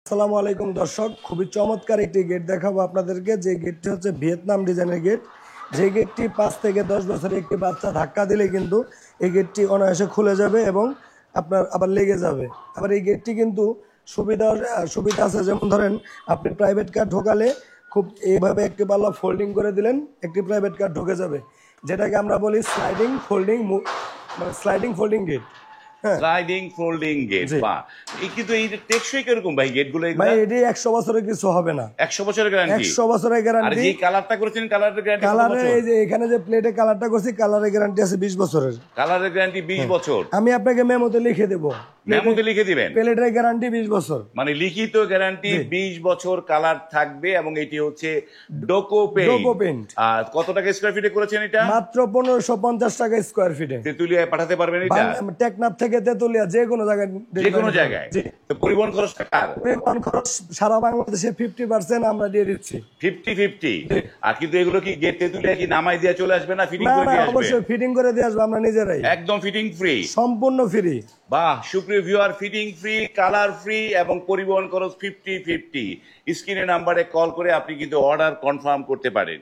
আসসালামু আলাইকুম দর্শক, খুবই চমৎকার একটি গেট দেখাবো আপনাদেরকে। যে গেটটি হচ্ছে ভিয়েতনাম ডিজাইনের গেট। যে গেটটি 5 থেকে 10 বছরের একটি বাচ্চা ধাক্কা দিলে কিন্তু এই গেটটি অনায়াসে খুলে যাবে এবং আপনার আবার লেগে যাবে। আবার এই গেটটি কিন্তু সুবিধা আছে, যেমন ধরেন আপনি প্রাইভেট কার ঢোকালে খুব এইভাবে একটি পাল্লা ফোল্ডিং করে দিলেন, একটি প্রাইভেট কার ঢুকে যাবে, যেটাকে আমরা বলি স্লাইডিং ফোল্ডিং গেট। হ্যাঁ, স্লাইডিং ফোল্ডিং গেট। জি বা কিন্তু এই টেকসই কিরকম ভাই গেটগুলো? ভাই, এগুলা এটি 100 বছরের কিছু হবে না। 100 বছরের গ্যারান্টি? 100 বছরের আর গ্যারান্টি। যে কালারটা করেছেন কালারের গ্যারান্টি কত কালারে বছর? এই যে এখানে যে প্লেটে কালারটা করছি, কালারের গ্যারান্টি আছে 20 বছরের। কালারের গ্যারান্টি 20 বছর? আমি আপনাকে মেমোতে লিখে দেব, মেমোতে লিখে দিবেন? প্লেটের গ্যারান্টি 20 বছর, মানে লিখিত গ্যারান্টি জি। 20 বছর কালার থাকবে। এবং এটি হচ্ছে ডোকো ডোকো পেইন্ট। পেইন্ট। আর কত টাকা স্কয়ার ফিটে করেছেন এটা? মাত্র 1550 টাকা স্কয়ার ফিটে। তেতুলিয়ায় পাঠাতে পারবেন এটা? টেকনাফ থেকে তেতুলিয়া যে কোনো জায়গায়, যে কোনো জায়গায়? জি। তো পরিবহন খরচটা কার? পরিবহন খরচ সারা বাংলাদেশে 50% আমরা দিয়ে দিচ্ছি। 50-50? আর কিন্তু এগুলো কি গেট তেতুলিয়া কি নামাই দিয়ে চলে আসবে না ফিটিং না করে না, দিয়ে আসবে? অবশ্যই ফিটিং করে দিয়ে আসবো আমরা নিজেরাই, একদম ফিটিং ফ্রি? সম্পূর্ণ ফ্রি। বাহ, সুপ্রিয় viewer, fitting free, colour free এবং পরিবহন খরচ 50-50। স্ক্রিনে নাম্বারে কল করে আপনি কিন্তু অর্ডার কনফার্ম করতে পারেন।